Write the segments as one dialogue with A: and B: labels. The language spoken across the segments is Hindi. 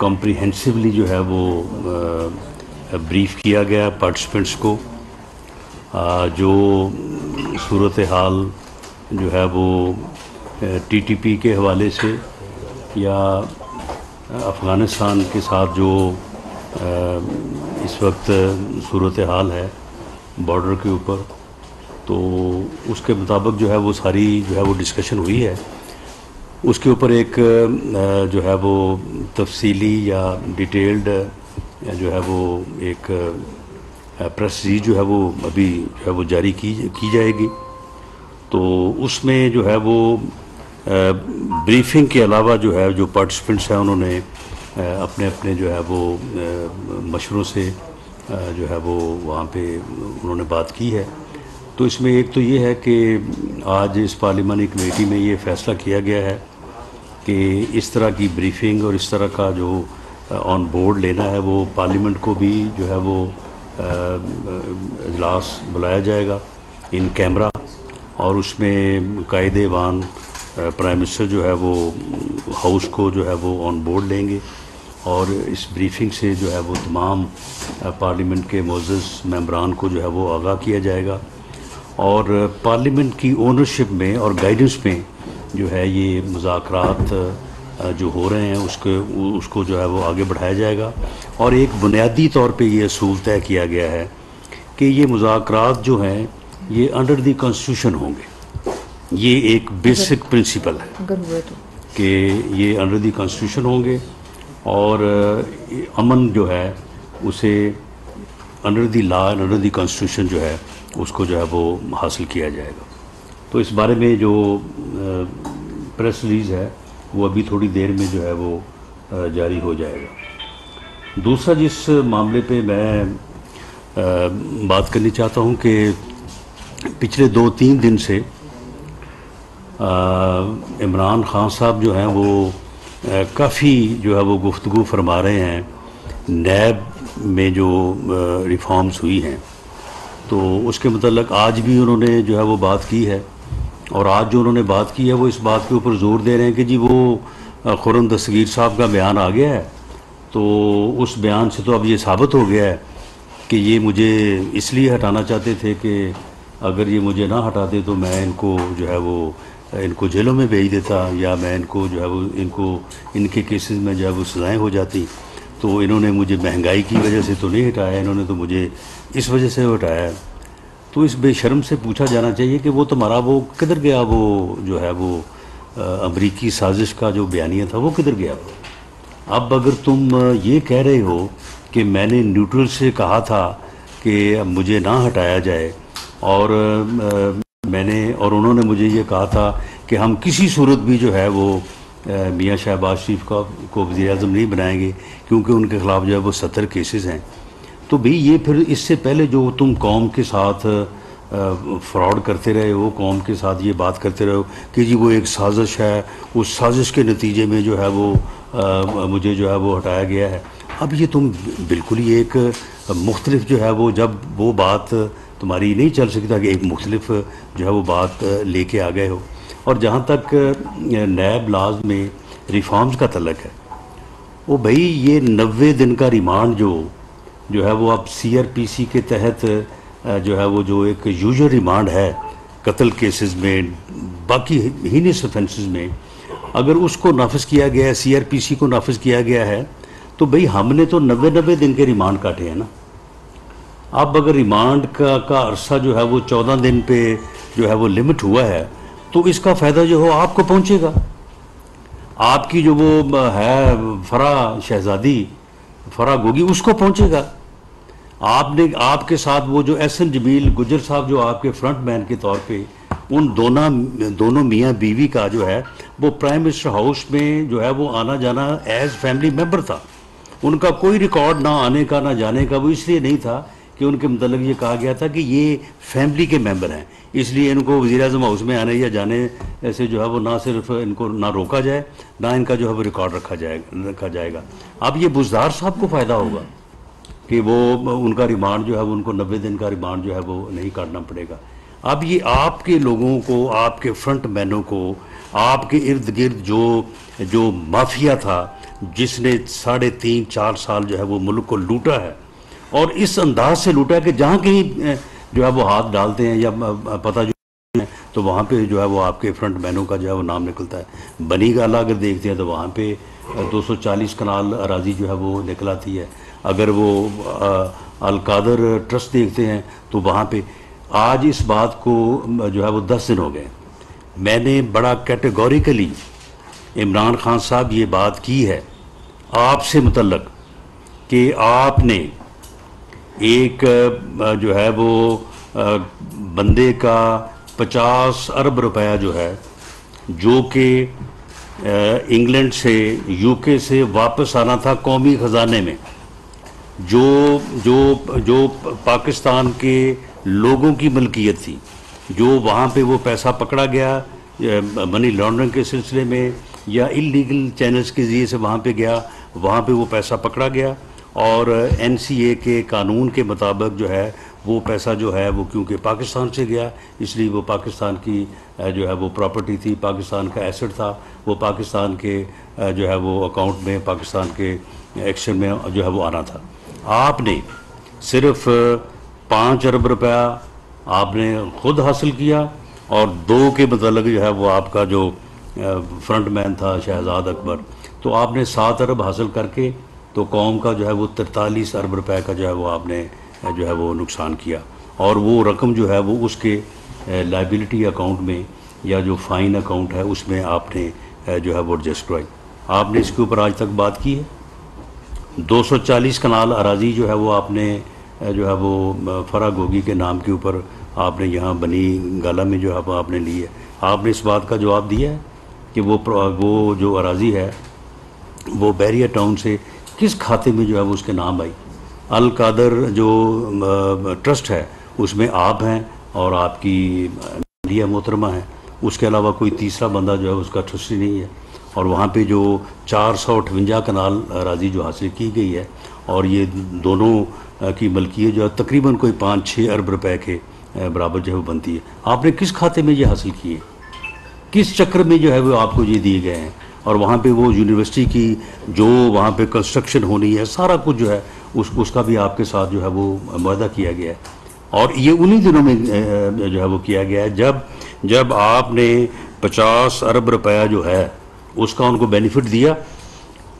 A: कॉम्प्रिहेंसिवली जो है वो ब्रीफ किया गया पार्टिसिपेंट्स को। जो सूरत हाल जो है वो टीटीपी के हवाले से या अफ़गानिस्तान के साथ जो इस वक्त सूरत हाल है बॉर्डर के ऊपर, तो उसके मुताबिक जो है वो सारी जो है वो डिस्कशन हुई है। उसके ऊपर एक जो है वो तफसीली या डिटेल्ड जो है वो एक प्रेस रिलीज जो है वो अभी जो है वो जारी की जाएगी। तो उसमें जो है वो ब्रीफिंग के अलावा जो है जो पार्टिसिपेंट्स हैं उन्होंने अपने अपने जो है वो मशवरों से जो है वो वहाँ पे उन्होंने बात की है। तो इसमें एक तो ये है कि आज इस पार्लिमानी कमेटी में ये फ़ैसला किया गया है कि इस तरह की ब्रीफिंग और इस तरह का जो ऑन बोर्ड लेना है वो पार्लियामेंट को भी जो है वो इजलास बुलाया जाएगा इन कैमरा, और उसमें कायदेवान प्राइम मिनिस्टर जो है वो हाउस को जो है वो ऑन बोर्ड लेंगे और इस ब्रीफिंग से जो है वो तमाम पार्लियामेंट के मोअज़्ज़ज़ मेंबरान को जो है वो आगाह किया जाएगा और पार्लियामेंट की ओनरशिप में और गाइडेंस में जो है ये मुज़ाकरात जो हो रहे हैं उसको जो है वो आगे बढ़ाया जाएगा। और एक बुनियादी तौर पे ये असूल तय किया गया है कि ये मुज़ाकरात जो हैं ये अंडर द कॉन्स्टिट्यूशन होंगे। ये एक बेसिक प्रिंसिपल है कि ये अंडर द कॉन्स्टिट्यूशन होंगे और अमन जो है उसे under the law and under the constitution जो है उसको जो है वो हासिल किया जाएगा। तो इस बारे में जो प्रेस रिलीज़ है वो अभी थोड़ी देर में जो है वो जारी हो जाएगा। दूसरा जिस मामले पे मैं बात करनी चाहता हूँ कि पिछले 2-3 दिन से इमरान खान साहब जो हैं वो काफ़ी जो है वो गुफ्तगू फरमा रहे हैं नैब में जो रिफॉर्म्स हुई हैं। तो उसके मतलब आज भी उन्होंने जो है वो बात की है और आज जो उन्होंने बात की है वो इस बात के ऊपर ज़ोर दे रहे हैं कि जी वो खुर्रम दस्तगीर साहब का बयान आ गया है, तो उस बयान से तो अब ये साबित हो गया है कि ये मुझे इसलिए हटाना चाहते थे कि अगर ये मुझे ना हटाते तो मैं इनको जो है वो इनको जेलों में भेज देता या मैं इनको जो है वो इनके केसेस में जो है वो सज़ाएँ हो जाती। तो इन्होंने मुझे महंगाई की वजह से तो नहीं हटाया, इन्होंने तो मुझे इस वजह से हटाया है। तो इस बेशर्म से पूछा जाना चाहिए कि वो तुम्हारा वो किधर गया, वो जो है वो अमरीकी साजिश का जो बयानिया था वो किधर गया। अब अगर तुम ये कह रहे हो कि मैंने न्यूट्रल से कहा था कि मुझे ना हटाया जाए और और उन्होंने मुझे ये कहा था कि हम किसी सूरत भी जो है वो मियाँ शहबाज शरीफ को वज़ीर-ए-आज़म नहीं बनाएंगे क्योंकि उनके ख़िलाफ़ जो है वो 70 केसेस हैं। तो भाई ये फिर इससे पहले जो तुम कौम के साथ फ्रॉड करते रहे हो, कौम के साथ ये बात करते रहे हो कि जी वो एक साजिश है, उस साजिश के नतीजे में जो है वो मुझे जो है वो हटाया गया है। अब ये तुम बिल्कुल ही एक मुख्तलिफ जो है वो जब वो बात तुम्हारी नहीं चल सकता कि एक मुख्तलिफ जो है वो बात लेके आ गए हो। और जहाँ तक नैब लाज में रिफॉर्म्स का तल्लक है, वो भाई ये 90 दिन का रिमांड जो है वो अब CRPC के तहत जो है वो जो एक यूजुअल रिमांड है कत्ल केसेस में, बाकी हीनियस ऑफेंसेस में, अगर उसको नाफिज किया गया है, CRPC को नाफिज किया गया है, तो भाई हमने तो 90 दिन के रिमांड काटे हैं ना। अब अगर रिमांड का अरसा जो है वो 14 दिन पे जो है वो लिमिट हुआ है तो इसका फ़ायदा जो हो आपको पहुंचेगा। आपकी जो वो है फरा गोगी उसको पहुंचेगा। आपके साथ वो जो SN जमील गुजर साहब जो आपके फ्रंट मैन के तौर पे उन दोनों मियाँ बीवी का जो है वो प्राइम मिनिस्टर हाउस में जो है वो आना जाना एज फैमिली मेंबर था। उनका कोई रिकॉर्ड ना आने का ना जाने का, वो इसलिए नहीं था कि उनके मतलब ये कहा गया था कि ये फैमिली के मेंबर हैं, इसलिए इनको वज़ीर-ए-आज़म हाउस में आने या जाने ऐसे जो है वो ना सिर्फ इनको ना रोका जाए ना इनका जो है वो रिकॉर्ड रखा जाएगा। अब ये बुज़दार साहब को फ़ायदा होगा कि वो उनका रिमांड जो है वो उनको 90 दिन का रिमांड जो है वो नहीं काटना पड़ेगा। अब ये आपके लोगों को, आपके फ्रंट मैनों को आपके इर्द गिर्द जो माफिया था जिसने 3.5-4 साल जो है वो मुल्क को लूटा है, और इस अंदाज से लूटा है कि जहाँ कहीं जो है वो हाथ डालते हैं या पता जो है तो वहाँ पे जो है वो आपके फ्रंट मैनों का जो है वो नाम निकलता है। बनी गाला अगर देखते हैं तो वहाँ पे 240 कनाल अराजी जो है वो निकलाती है। अगर वो अलकादर ट्रस्ट देखते हैं तो वहाँ पे आज इस बात को जो है वो 10 दिन हो गए, मैंने बड़ा कैटेगोरिकली इमरान खान साहब ये बात की है आपसे मुतल्लक कि आपने एक जो है वो बंदे का 50 अरब रुपया जो है, जो कि इंग्लैंड से यूके से वापस आना था कौमी ख़जाने में, जो पाकिस्तान के लोगों की मलकियत थी, जो वहाँ पे वो पैसा पकड़ा गया मनी लॉन्ड्रिंग के सिलसिले में या इलीगल चैनल्स के ज़रिए से वहाँ पे गया, वहाँ पे वो पैसा पकड़ा गया और एनसीए के कानून के मुताबिक जो है वो पैसा जो है वो क्योंकि पाकिस्तान से गया इसलिए वो पाकिस्तान की जो है वो प्रॉपर्टी थी, पाकिस्तान का एसेट था, वो पाकिस्तान के जो है वो अकाउंट में, पाकिस्तान के एक्शन में जो है वो आना था। आपने सिर्फ 5 अरब रुपया आपने खुद हासिल किया और 2 के मतलब जो है वो आपका जो फ्रंट मैन था शहजाद अकबर, तो आपने 7 अरब हासिल करके तो कौम का जो है वो 43 अरब रुपए का जो है वो आपने जो है वो नुकसान किया, और वो रकम जो है वो उसके लाइबिलिटी अकाउंट में या जो फ़ाइन अकाउंट है उसमें आपने जो है वो एडजस्ट करवाई। आपने इसके ऊपर आज तक बात की है। 240 कनाल अराजी जो है वो आपने जो है वो फरा गोगी के नाम के ऊपर आपने यहाँ बनी गाला में जो है वो आपने ली है। आपने इस बात का जवाब दिया है कि वो जो अराजी है वो बैरिया टाउन से किस खाते में जो है वो उसके नाम आई। अल कादर जो ट्रस्ट है उसमें आप हैं और आपकी लिया मोहतरमा है, उसके अलावा कोई तीसरा बंदा जो है उसका ट्रस्टी नहीं है। और वहाँ पे जो 458 कनाल राजी जो हासिल की गई है और ये दोनों की मलकियत जो है तकरीबन कोई 5-6 अरब रुपए के बराबर जो है वो बनती है। आपने किस खाते में ये हासिल की है, किस चक्र में जो है वो आपको ये दिए गए हैं? और वहाँ पे वो यूनिवर्सिटी की जो वहाँ पे कंस्ट्रक्शन होनी है सारा कुछ जो है उसका भी आपके साथ जो है वो मुआहदा किया गया है। और ये उन्हीं दिनों में जो है वो किया गया है जब आपने 50 अरब रुपया जो है उसका उनको बेनिफिट दिया,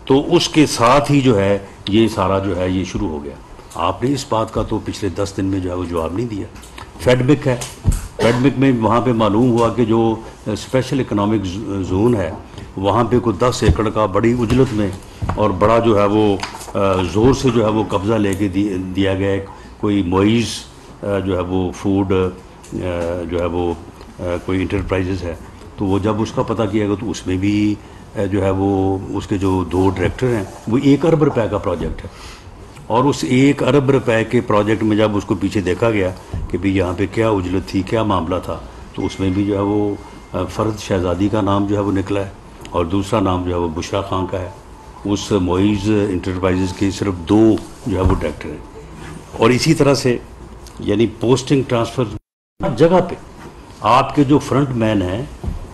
A: तो उसके साथ ही जो है ये सारा जो है ये शुरू हो गया। आपने इस बात का तो पिछले 10 दिन में जो है वो जवाब नहीं दिया। फेडमिक है, फेडमिक में वहाँ पे मालूम हुआ कि जो स्पेशल इकोनॉमिक जोन है वहाँ पे कोई 10 एकड़ का बड़ी उजलत में और बड़ा जो है वो ज़ोर से जो है वो कब्ज़ा लेके दिया गया है। कोई मोइज़ जो है वो फूड जो है वो कोई इंटरप्राइजेज़ है, तो वो जब उसका पता किया गया तो उसमें भी जो है वो उसके जो 2 डायरेक्टर हैं वो 1 अरब रुपए का प्रोजेक्ट है। और उस 1 अरब रुपए के प्रोजेक्ट में जब उसको पीछे देखा गया कि भाई यहाँ पे क्या उजलत थी, क्या मामला था, तो उसमें भी जो है वो फ़र्द शहज़ादी का नाम जो है वो निकला है और दूसरा नाम जो है वो बुशरा खान का है। उस मोइज़ इंटरप्राइजेज़ के सिर्फ 2 जो है वो डायरेक्टर हैं। और इसी तरह से यानी पोस्टिंग ट्रांसफ़र जगह पे आपके जो फ्रंट मैन हैं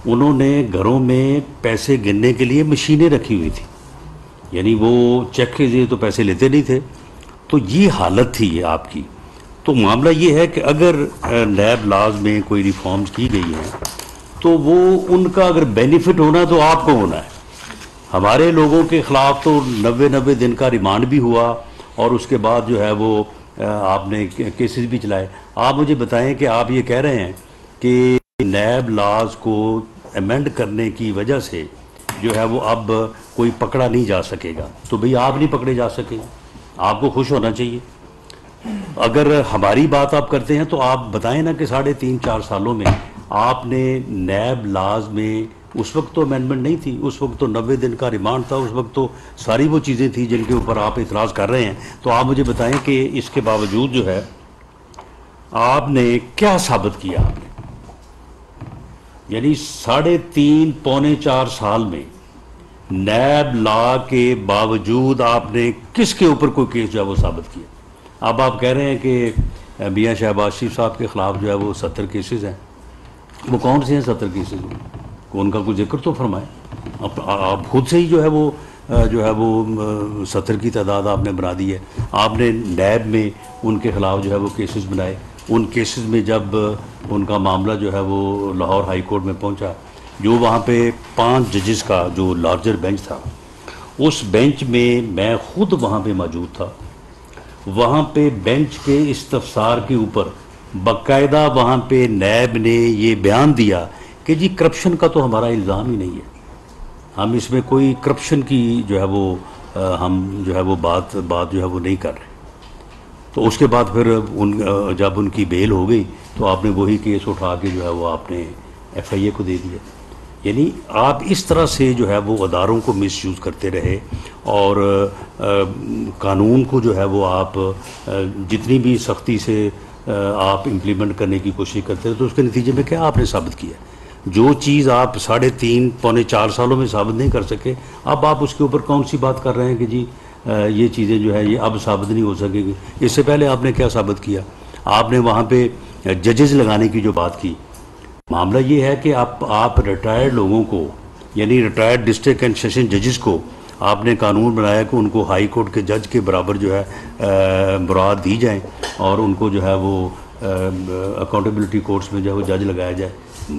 A: उन्होंने घरों में पैसे गिनने के लिए मशीनें रखी हुई थी, यानी वो चेक के लिए तो पैसे लेते नहीं थे। तो ये हालत थी ये आपकी। तो मामला ये है कि अगर नैब लाज में कोई रिफॉर्म्स की गई हैं तो वो उनका अगर बेनिफिट होना तो आपको होना है। हमारे लोगों के ख़िलाफ़ तो 90 दिन का रिमांड भी हुआ और उसके बाद जो है वो आपने केसेस भी चलाए। आप मुझे बताएं कि आप ये कह रहे हैं कि नैब लाज को अमेंड करने की वजह से जो है वो अब कोई पकड़ा नहीं जा सकेगा, तो भाई आप नहीं पकड़े जा सके, आपको खुश होना चाहिए। अगर हमारी बात आप करते हैं तो आप बताएं ना कि 3.5-4 सालों में आपने नैब लाज में, उस वक्त तो अमेंडमेंट नहीं थी, उस वक्त तो 90 दिन का रिमांड था, उस वक्त तो सारी वो चीज़ें थी जिनके ऊपर आप इतराज़ कर रहे हैं। तो आप मुझे बताएं कि इसके बावजूद जो है आपने क्या साबित किया आपने, यानी 3.5-4 साल में नैब लॉ के बावजूद आपने किसके ऊपर कोई केस जो है वो साबित किया? अब आप कह रहे हैं कि मियां शहबाज शरीफ साहब के ख़िलाफ़ जो है वो 70 केसेस हैं। वो कौन से हैं 70 केसेस? उनका कुछ जिक्र तो फरमाएं। आप खुद से ही जो है वो 70 की तादाद आपने बना दी है। आपने नैब में उनके ख़िलाफ़ जो है वो केसेस बनाए। उन केसेस में जब उनका मामला जो है वो लाहौर हाई कोर्ट में पहुंचा, जो वहाँ पे 5 जजेस का जो लार्जर बेंच था, उस बेंच में मैं ख़ुद वहाँ पे मौजूद था। वहाँ पे बेंच के इस्तफसार के ऊपर बाकायदा वहाँ पे नैब ने ये बयान दिया कि जी करप्शन का तो हमारा इल्ज़ाम ही नहीं है, हम इसमें कोई करप्शन की जो है वो हम जो है वो बात जो है वो नहीं कर रहे। तो उसके बाद फिर जब उनकी बेल हो गई तो आपने वही केस उठा के जो है वो आपने FIA को दे दिया। यानी आप इस तरह से जो है वो अदारों को मिसयूज़ करते रहे और कानून को जो है वो आप जितनी भी सख्ती से आप इम्प्लीमेंट करने की कोशिश करते रहे, तो उसके नतीजे में क्या आपने साबित किया? जो चीज़ आप 3.5 पौने 4 सालों में साबित नहीं कर सके, अब आप उसके ऊपर कौन सी बात कर रहे हैं कि जी ये चीज़ें जो है ये अब साबित नहीं हो सकेगी। इससे पहले आपने क्या साबित किया? आपने वहाँ पे जजेस लगाने की जो बात की, मामला ये है कि आप रिटायर्ड लोगों को, यानी रिटायर्ड डिस्ट्रिक्ट एंड सेशन जजेस को आपने कानून बनाया कि उनको हाई कोर्ट के जज के बराबर जो है मुराद दी जाए और उनको जो है वो अकाउंटेबिलिटी कोर्ट्स में जो है वो जज लगाया जाए,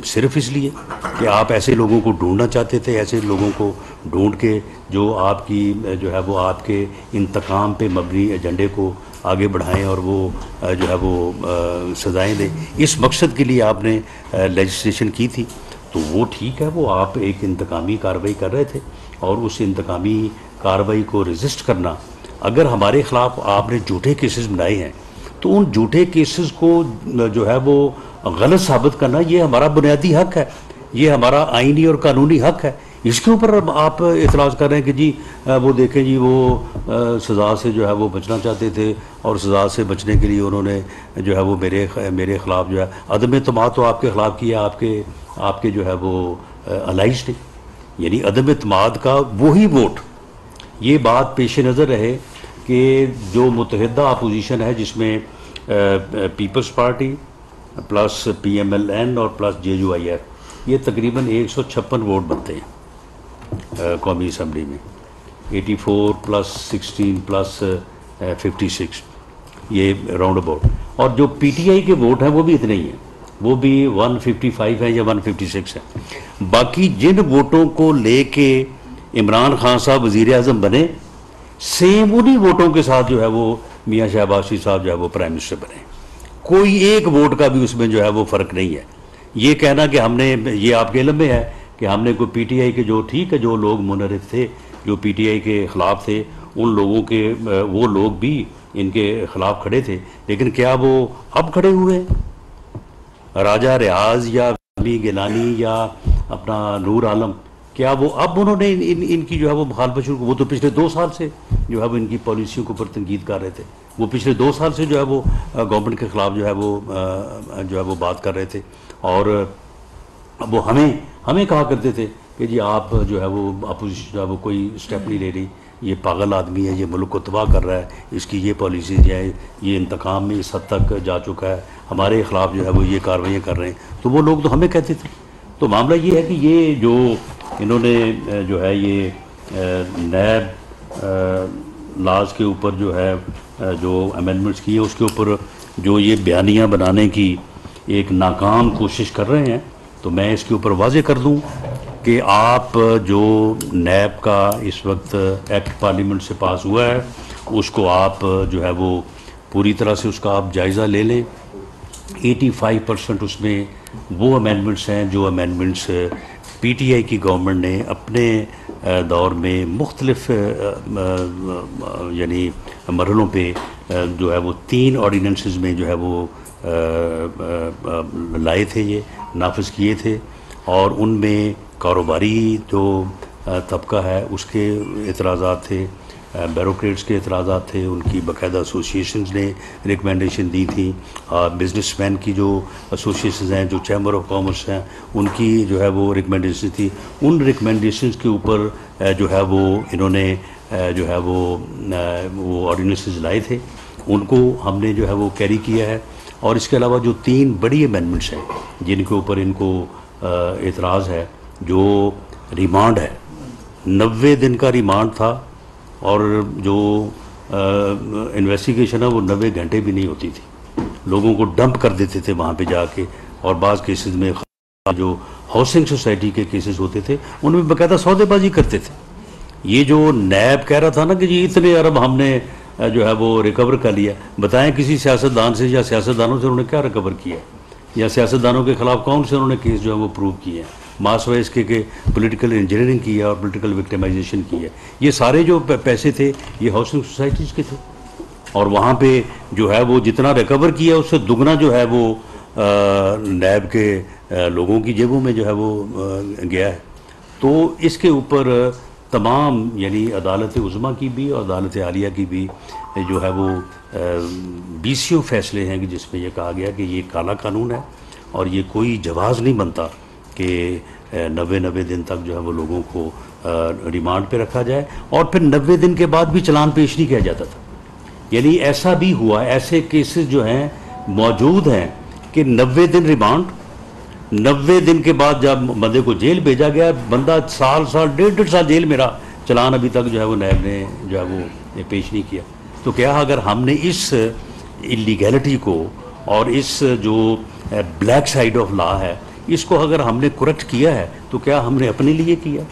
A: सिर्फ इसलिए कि आप ऐसे लोगों को ढूंढना चाहते थे, ऐसे लोगों को ढूंढ के जो आपकी जो है वो आपके इंतकाम पे मबनी एजेंडे को आगे बढ़ाएं और वो जो है वो सजाएं दें। इस मकसद के लिए आपने लेजिस्लेशन की थी, तो वो ठीक है, वो आप एक इंतकामी कार्रवाई कर रहे थे और उस इंतकामी कार्रवाई को रजिस्ट करना, अगर हमारे ख़िलाफ़ आपने झूठे केसेस बनाए हैं तो उन झूठे केसेस को जो है वो गलत साबित करना ये हमारा बुनियादी हक है, ये हमारा आइनी और कानूनी हक है। इसके ऊपर आप इतराज़ कर रहे हैं कि जी वो देखें जी वो सज़ा से जो है वो बचना चाहते थे और सज़ा से बचने के लिए उन्होंने जो है वो मेरे ख़िलाफ़ जो है अदम एतमाद तो आपके ख़िलाफ़ किया, आपके जो है वो अलाइज ने, यानी अदम एतमाद का वही वोट। ये बात पेश नज़र रहे कि जो मुतहदा अपोजिशन है जिसमें पीपल्स पार्टी प्लस PMLN और प्लस JUIF, ये तकरीबन 156 वोट बनते हैं कौमी असम्बली में, 84 प्लस 16 प्लस 56, ये राउंड अबाउट। और जो PTI के वोट हैं वो भी इतने ही हैं, वो भी 155 है या 156 है। बाकी जिन वोटों को लेके इमरान खान साहब वज़ीर आज़म बने, सेम उन्हीं वोटों के साथ जो है वो मियाँ शहबाज शरीफ साहब जो है वो प्राइम मिनिस्टर बने। कोई एक वोट का भी उसमें जो है वो फ़र्क नहीं है। ये कहना कि हमने, ये आपके इल्म में है कि हमने कोई PTI के, जो ठीक है जो लोग मुनरिफ थे, जो PTI के ख़िलाफ़ थे, उन लोगों के वो लोग भी इनके ख़िलाफ़ खड़े थे, लेकिन क्या वो अब खड़े हुए? राजा रियाज या अमी गिलानी या अपना नूर आलम, क्या वो अब उन्होंने इनकी जो है वो मुखालफत शुरू? वो तो पिछले 2 साल से जो है वो इनकी पॉलिसियों के ऊपर तनकीद कर रहे थे। वो पिछले 2 साल से जो है वो गवर्नमेंट के ख़िलाफ़ जो है वो बात कर रहे थे और वो हमें कहा करते थे कि जी आप जो है वो अपोजिशन जो है वो कोई स्टेप नहीं ले रही, ये पागल आदमी है, ये मुल्क को तबाह कर रहा है, इसकी ये पॉलिसीज हैं, ये इंतकाम में इस हद तक जा चुका है, हमारे ख़िलाफ़ जो है वो ये कार्रवाइयाँ कर रहे हैं। तो वो लोग तो हमें कहते थे। तो मामला ये है कि ये जो इन्होंने जो है ये नैब लाज के ऊपर जो है जो अमेंडमेंट्स किए, उसके ऊपर जो ये बयानियाँ बनाने की एक नाकाम कोशिश कर रहे हैं, तो मैं इसके ऊपर वाज़े कर दूं कि आप जो नैब का इस वक्त एक्ट पार्लियामेंट से पास हुआ है, उसको आप जो है वो पूरी तरह से उसका आप जायज़ा ले लें। 85% उसमें वो अमेंडमेंट्स हैं जो अमेंडमेंट्स PTI की गवर्नमेंट ने अपने दौर में मुख्तलिफ यानी मरहलों पे जो है वो 3 ऑर्डिनेंसेस में जो है वो लाए थे, ये नाफिज किए थे, और उनमें कारोबारी जो तबका है उसके एतराज़ात थे, ब्यूरोक्रेट्स के एतराज़ात थे, उनकी बाकायदा एसोसिएशंस ने रिकमेंडेशन दी थी, बिजनेसमैन की जो एसोसिएशंस हैं, जो चैम्बर ऑफ कॉमर्स हैं, उनकी जो है वो रिकमेंडेशन थी। उन रिकमेंडेशंस के ऊपर जो है वो इन्होंने जो है वो ऑर्डिनेंसेस लाए थे, उनको हमने जो है वो कैरी किया है। और इसके अलावा जो 3 बड़ी अमेंडमेंट्स हैं जिनके ऊपर इनको एतराज़ है, जो रिमांड है, 90 दिन का रिमांड था, और जो इन्वेस्टिगेशन है वो 90 घंटे भी नहीं होती थी। लोगों को डंप कर देते थे वहाँ पे जाके, और बाज़ केसेस में जो हाउसिंग सोसाइटी के केसेस होते थे उनमें बाकायदा सौदेबाजी करते थे। ये जो नैब कह रहा था ना कि जी इतने अरब हमने जो है वो रिकवर कर लिया, बताएं किसी सियासतदान से या सियासतदानों से उन्होंने क्या रिकवर किया, या सियासतदानों के खिलाफ कौन से उन्होंने केस जो है वो प्रूव किए हैं। मास वाइज के पॉलिटिकल इंजीनियरिंग की है और पॉलिटिकल विक्टिमाइजेशन की है। ये सारे जो पैसे थे ये हाउसिंग सोसाइटीज़ के थे, और वहाँ पे जो है वो जितना रिकवर किया उससे दुगना जो है वो नैब के लोगों की जेबों में जो है वो गया है। तो इसके ऊपर तमाम यानी अदालत उज़्मा की भी और अदालत आलिया की भी जो है वो 20 फैसले हैं कि जिसमें यह कहा गया कि ये काला कानून है और ये कोई जवाज़ नहीं बनता कि 90 दिन तक जो है वो लोगों को रिमांड पे रखा जाए, और फिर 90 दिन के बाद भी चालान पेश नहीं किया जाता था। यानी ऐसा भी हुआ, ऐसे केसेस जो हैं मौजूद हैं कि 90 दिन रिमांड, 90 दिन के बाद जब बंदे को जेल भेजा गया, बंदा साल 1.5 साल जेल में रहा, चालान अभी तक जो है वो नैब ने जो है वो पेश नहीं किया। तो क्या अगर हमने इस इलीगैलिटी को और इस जो ब्लैक साइड ऑफ लॉ है इसको अगर हमने करेक्ट किया है तो क्या हमने अपने लिए किया?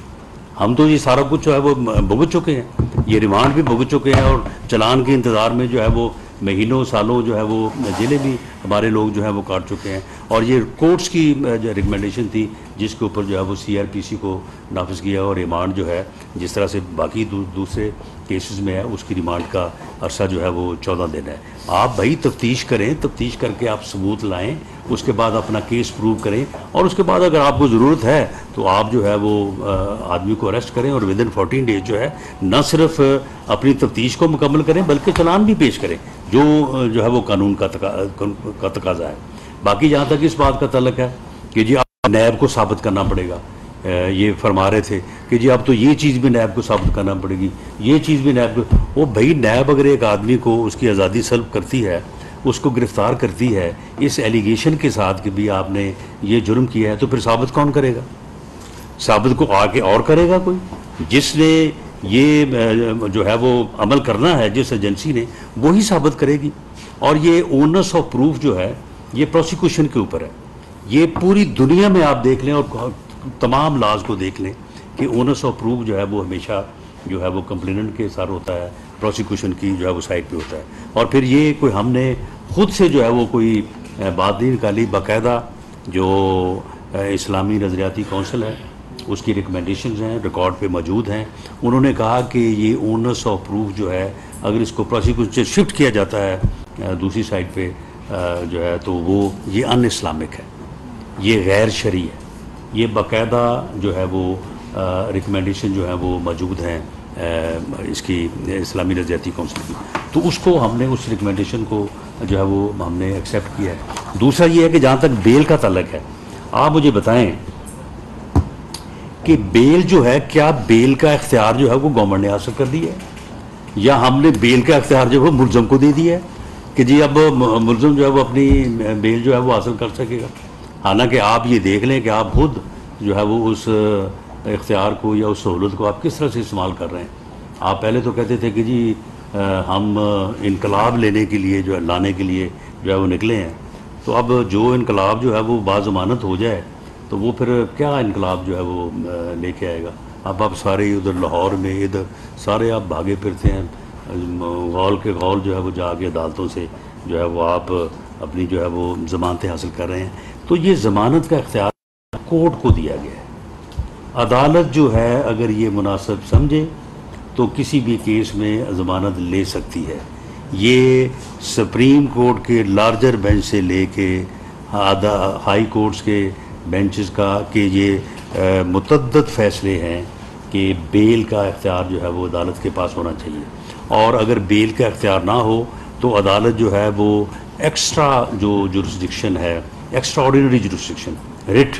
A: हम तो ये सारा कुछ जो है वो भुगत चुके हैं, ये रिमांड भी भुगत चुके हैं, और चालान के इंतज़ार में जो है वो महीनों सालों जो है वो जेलें भी हमारे लोग जो है वो काट चुके हैं। और ये कोर्ट्स की जो रिकमेंडेशन थी जिसके ऊपर जो है वो CRPC को नाफिज किया, और रिमांड जो है जिस तरह से बाकी दूसरे केसेस में है उसकी रिमांड का अरसा जो है वो 14 दिन है। आप भाई तफ्तीश करें, तफ्तीश करके आप सबूत लाएं, उसके बाद अपना केस प्रूव करें, और उसके बाद अगर आपको ज़रूरत है तो आप जो है वो आदमी को अरेस्ट करें, और विदिन 14 डेज जो है न सिर्फ अपनी तफ्तीश को मुकम्मल करें बल्कि चालान भी पेश करें जो है वो कानून का तकाजा है। बाकी जहाँ तक इस बात का तल्लक है कि जी आप नैब को साबित करना पड़ेगा, ये फरमा रहे थे कि जी अब तो ये चीज़ भी नैब को साबित करना पड़ेगी, ये चीज़ भी नैब को, वो भाई नैब अगर एक आदमी को उसकी आज़ादी सल्ब करती है, उसको गिरफ़्तार करती है इस एलिगेशन के साथ कि भी आपने ये जुर्म किया है, तो फिर साबित कौन करेगा? साबित को आके और करेगा कोई? जिसने ये जो है वो अमल करना है, जिस एजेंसी ने, वही साबित करेगी। और ये ओनर्स ऑफ प्रूफ जो है ये प्रोसिक्यूशन के ऊपर है। ये पूरी दुनिया में आप देख लें और तमाम लाज को देख लें कि ओनर्स ऑफ प्रूफ जो है वो हमेशा जो है वो कंप्लेनेंट के साथ होता है, प्रोसिक्यूशन की जो है वो साइड पे होता है। और फिर ये कोई हमने खुद से जो है वो कोई बात नहीं निकाली, बाकायदा जो इस्लामी नज़रियाती कौंसिल है उसकी रिकमेंडेशंस हैं, रिकॉर्ड पे मौजूद हैं। उन्होंने कहा कि ये ओनर्स ऑफ प्रूफ जो है अगर इसको प्रोसिक्यूशन से शिफ्ट किया जाता है दूसरी साइड पे जो है तो वो ये अन इस्लामिक है, ये गैर शरी है। ये बाकायदा जो है वो रिकमेंडेशन जो है वो मौजूद हैं इसकी इस्लामी नज़रियाती कौंसिल की, तो उसको हमने उस रिकमेंडेशन को जो है वो हमने एक्सेप्ट किया है। दूसरा ये है कि जहाँ तक बेल का तल्लक है, आप मुझे बताएं कि बेल जो है, क्या बेल का इख्तियार जो है वो गवर्नमेंट ने हासिल कर दिया है, या हमने बेल का इख्तियार जो है वो मुलज़म को दे दिया है कि जी अब मुलज़म जो है वो अपनी बेल जो है वो हासिल कर सकेगा। हालांकि आप ये देख लें कि आप खुद जो है वो उस इख्तियार को या उस सहूलत को आप किस तरह से इस्तेमाल कर रहे हैं। आप पहले तो कहते थे कि जी हम इनकलाब लेने के लिए जो है लाने के लिए जो है वो निकले हैं, तो अब जो इनकलाब जो है वो बाज़मानत हो जाए तो वो फिर क्या इनकलाब जो है वो लेके आएगा। अब आप सारे उधर लाहौर में इधर सारे आप भागे फिरते हैं, गौल के गौल जो है वो जाके अदालतों से जो है वो आप अपनी जो है वो ज़मानतें हासिल कर रहे हैं। तो ये ज़मानत का इख्तियार कोर्ट को दिया गया है। अदालत जो है अगर ये मुनासिब समझे तो किसी भी केस में ज़मानत ले सकती है। ये सुप्रीम कोर्ट के लार्जर बेंच से लेके हाई कोर्ट्स के बेंचेस का कि ये मुतअद्दिद फैसले हैं कि बेल का इख्तियार जो है वो अदालत के पास होना चाहिए, और अगर बेल का इख्तियार ना हो तो अदालत जो है वो एक्स्ट्रा जो जुरिस्डिक्शन है, एक्स्ट्रा ऑर्डिनरी जुरिस्डिक्शन रिट,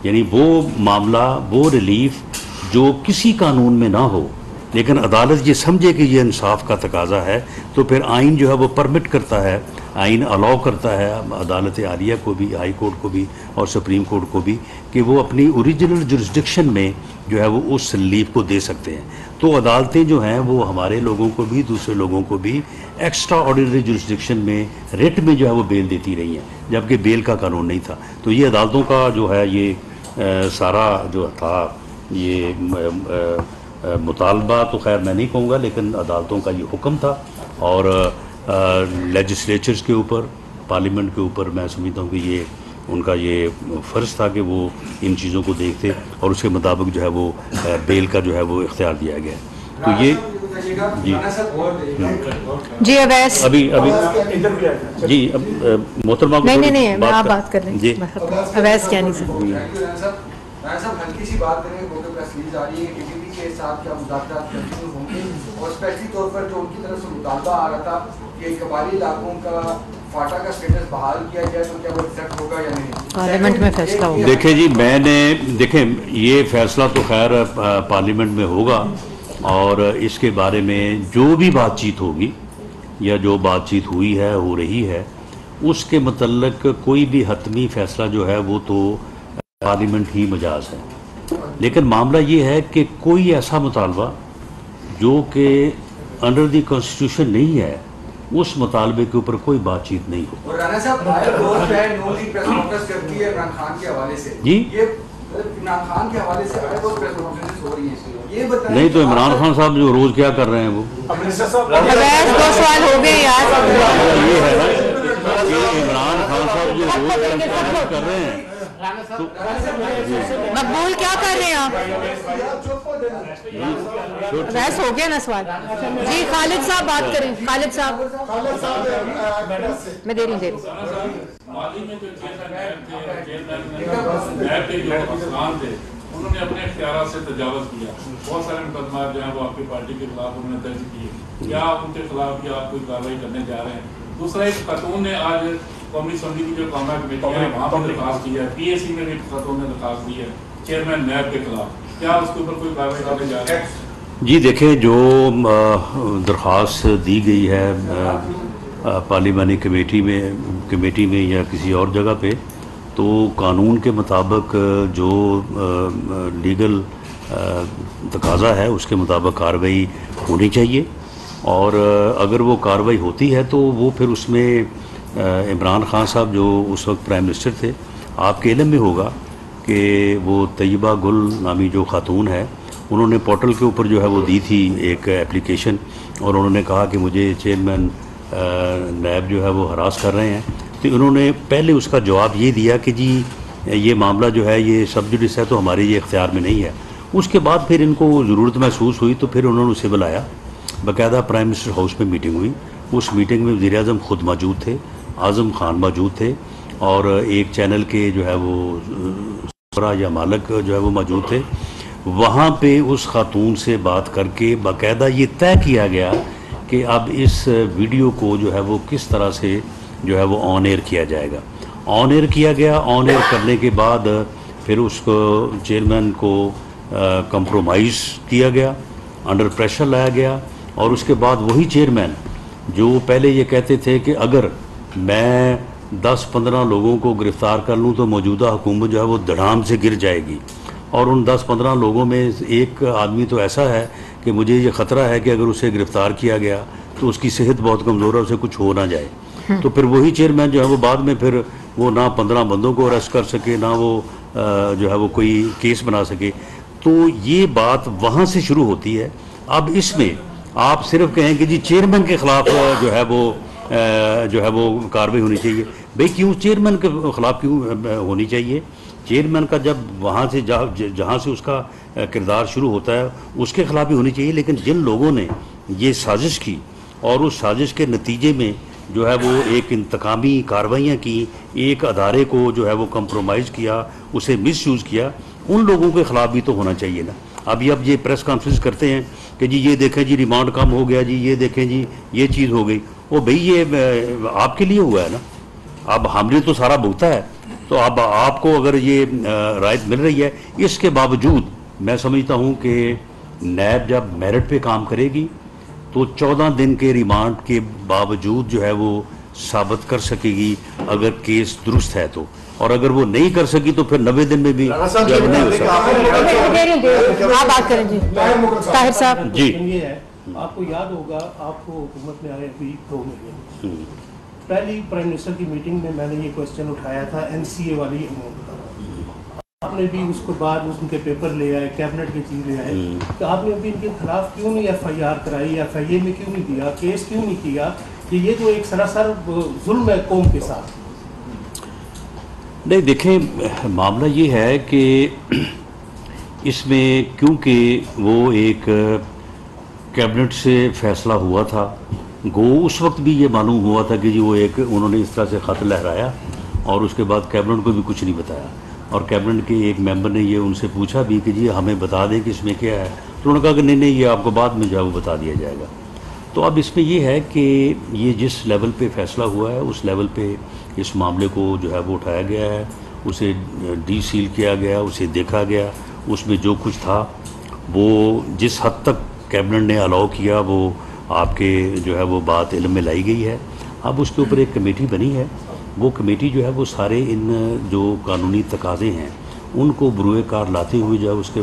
A: यानी वो मामला, वो रिलीफ जो किसी कानून में ना हो, लेकिन अदालत ये समझे कि ये इंसाफ का तकाजा है तो फिर आइन जो है वो परमिट करता है, आइन अलाउ करता है अदालत आलिया को भी, हाई कोर्ट को भी और सुप्रीम कोर्ट को भी कि वो अपनी ओरिजिनल जुरिस्डिक्शन में जो है वो उस लीव को दे सकते हैं। तो अदालतें जो हैं वो हमारे लोगों को भी दूसरे लोगों को भी एक्स्ट्रा ऑर्डिनरी जुरिस्डिक्शन में रिट में जो है वो बेल देती रही हैं, जबकि बेल का कानून नहीं था। तो ये अदालतों का जो है ये सारा जो था ये मुतालबा तो खैर मैं नहीं कहूँगा, लेकिन अदालतों का ये हुक्म था और लेजिस्लेचर्स के ऊपर, पार्लियामेंट के ऊपर मैं समझता हूँ कि ये उनका ये फ़र्ज़ था कि वो इन चीज़ों को देखते और उसके मुताबिक जो है वो बेल का जो है वो इख्तियार दिया गया। तो ये
B: जी अवैस
A: अभी जी अब मोहतरमा
B: नहीं आप बात कर लें जी। अवैस क्या नहीं
C: सब हल्की सी बात करें, क्योंकि प्रेस रिलीज आ रही है कि टीटीपी के साथ क्या मुज़ाकरात कंटिन्यू होंगे और स्पेशली तौर पर जो उनकी तरफ से मुतालबा आ रहा था कि कबायली इलाकों का फाटा का स्टेटस बहाल किया जाए, तो क्या वो एक्सेप्ट होगा या नहीं?
B: पार्लियामेंट में फैसला होगा।
A: देखें जी, देखें ये फैसला तो खैर पार्लियामेंट में होगा और इसके बारे में जो भी बातचीत होगी या जो बातचीत हुई है, हो रही है, उसके मतलब कोई भी हतमी फैसला जो है वो तो पार्लियामेंट ही मजाज है। लेकिन मामला ये है कि कोई ऐसा मुतालबा जो कि अंडर द कॉन्स्टिट्यूशन नहीं है, उस मुतालबे के ऊपर कोई बातचीत नहीं हो।
C: और राणा साहब प्रेस कॉन्फ्रेंस करती है इमरान खान के हवाले से जी, ये इमरान खान के हवाले से प्रेस कॉन्फ्रेंस हो रही है, ये बताएं।
A: नहीं तो इमरान खान साहब जो रोज क्या कर रहे हैं वो
B: दो सवाल हो गए यार।
A: ये है ना कि इमरान खान साहब जो रोज कर रहे हैं
B: मकबूल क्या कर रहे हैं आप? बहस हो गया ना सवाल जी। खालिद साहब बात करें, खालिद साहब मैं दे रही हूँ।
D: उन्होंने अपने इख्तियार से तजावज़ किया, बहुत सारे मुकदमा जो हैं वो आपकी पार्टी के खिलाफ उन्होंने दर्ज किए, क्या उनके खिलाफ भी आप कोई कार्रवाई करने जा रहे हैं? दूसरा, एक खातून ने आज कौमी असम्बली की जो कौमा कमेटी है वहाँ पर दरखास्त की है, PAC में भी खातून ने दरखास्त दी है चेयरमैन नैब के खिलाफ, क्या उसके ऊपर कोई कार्रवाई करने जा रहे हैं?
A: जी देखें, जो दरख्वास्त दी गई है पार्लियामानी कमेटी में या किसी और जगह पे, तो कानून के मुताबिक जो लीगल तकाजा है उसके मुताबिक कार्रवाई होनी चाहिए और अगर वो कार्रवाई होती है तो वो फिर उसमें इमरान खान साहब जो उस वक्त प्राइम मिनिस्टर थे, आपके इल्म में होगा कि वो तैयबा गुल नामी जो खातून है, उन्होंने पोर्टल के ऊपर जो है वो दी थी एक एप्लीकेशन और उन्होंने कहा कि मुझे चेयरमैन नैब जो है वो हरास कर रहे हैं। तो उन्होंने पहले उसका जवाब ये दिया कि जी ये मामला जो है ये सब जुडिस है, तो हमारे ये इख्तियार में नहीं है। उसके बाद फिर इनको ज़रूरत महसूस हुई तो फिर उन्होंने उसे बुलाया, बाकायदा प्राइम मिनिस्टर हाउस में मीटिंग हुई। उस मीटिंग में वज़ीर आज़म ख़ुद मौजूद थे, आज़म खान मौजूद थे और एक चैनल के जो है वो या मालिक जो है वो मौजूद थे। वहाँ पे उस खातून से बात करके बाकायदा ये तय किया गया कि अब इस वीडियो को जो है वो किस तरह से जो है वो ऑन एयर किया जाएगा। ऑन एयर किया गया। ऑन एयर करने के बाद फिर उसको चेयरमैन को कंप्रोमाइज़ किया गया, अंडर प्रेशर लाया गया और उसके बाद वही चेयरमैन जो पहले ये कहते थे कि अगर मैं 10-15 लोगों को गिरफ़्तार कर लूँ तो मौजूदा हुकूमत जो है वो धड़ाम से गिर जाएगी, और उन 10-15 लोगों में एक आदमी तो ऐसा है कि मुझे ये ख़तरा है कि अगर उसे गिरफ़्तार किया गया तो उसकी सेहत बहुत कमज़ोर है, उसे कुछ हो ना जाए। तो फिर वही चेयरमैन जो है वो बाद में फिर वो ना 15 बंदों को अरेस्ट कर सके, ना वो जो है वो कोई केस बना सके। तो ये बात वहाँ से शुरू होती है। अब इसमें आप सिर्फ कहें कि जी चेयरमैन के ख़िलाफ़ जो है वो कार्रवाई होनी चाहिए। भाई क्यों चेयरमैन के ख़िलाफ़ क्यों होनी चाहिए? चेयरमैन का जब वहाँ से जहाँ से उसका किरदार शुरू होता है उसके ख़िलाफ़ भी होनी चाहिए, लेकिन जिन लोगों ने ये साजिश की और उस साजिश के नतीजे में जो है वो एक इंतकामी कार्रवाइयाँ की, एक अदारे को जो है वो कंप्रोमाइज़ किया, उसे मिसयूज़ किया, उन लोगों के ख़िलाफ़ भी तो होना चाहिए ना। अब ये प्रेस कॉन्फ्रेंस करते हैं कि जी ये देखें जी रिमांड कम हो गया, जी ये देखें जी ये चीज़ हो गई। वो भाई ये आपके लिए हुआ है ना, अब हमने तो सारा भुगता है। तो अब आपको अगर ये रायत मिल रही है, इसके बावजूद मैं समझता हूँ कि नैब जब मेरिट पे काम करेगी तो 14 दिन के रिमांड के बावजूद जो है वो साबित कर सकेगी अगर केस दुरुस्त है तो, और अगर वो नहीं कर सकी तो फिर 90 दिन में भी नहीं हो सकता।
B: आप बात करें जी ताहिर साहब
A: जी।
E: ये है, आपको याद होगा, आपको हुकूमत में आए अभी 2 महीने, पहली प्राइम मिनिस्टर की मीटिंग में मैंने ये क्वेश्चन उठाया था एनसीए वाली अमाउंट का। आपने भी उसके बाद उनके पेपर ले आए, कैबिनेट के चीज ले आए, तो आपने अभी इनके खिलाफ क्यों नहीं FIR कराई, FIA में क्यों नहीं दिया, केस क्यों नहीं किया कि ये तो एक सरासर जुल्म है कौम के साथ।
A: नहीं देखें, मामला ये है कि इसमें क्योंकि वो एक कैबिनेट से फैसला हुआ था, गो उस वक्त भी ये मालूम हुआ था कि जी वो एक उन्होंने इस तरह से ख़त लहराया और उसके बाद कैबिनेट को भी कुछ नहीं बताया, और कैबिनेट के एक मेंबर ने ये उनसे पूछा भी कि जी हमें बता दें कि इसमें क्या है, तो उन्होंने कहा कि नहीं ये आपको बाद में जो है वो बता दिया जाएगा। तो अब इसमें ये है कि ये जिस लेवल पे फैसला हुआ है उस लेवल पे इस मामले को जो है वो उठाया गया है, उसे डीसील किया गया, उसे देखा गया, उसमें जो कुछ था वो जिस हद तक कैबिनेट ने अलाउ किया वो आपके जो है वो बात इल्म में लाई गई है। अब उसके ऊपर एक कमेटी बनी है, वो कमेटी जो है वो सारे इन जो कानूनी तकाज़े हैं उनको बरूए कार लाते हुए जो है उसके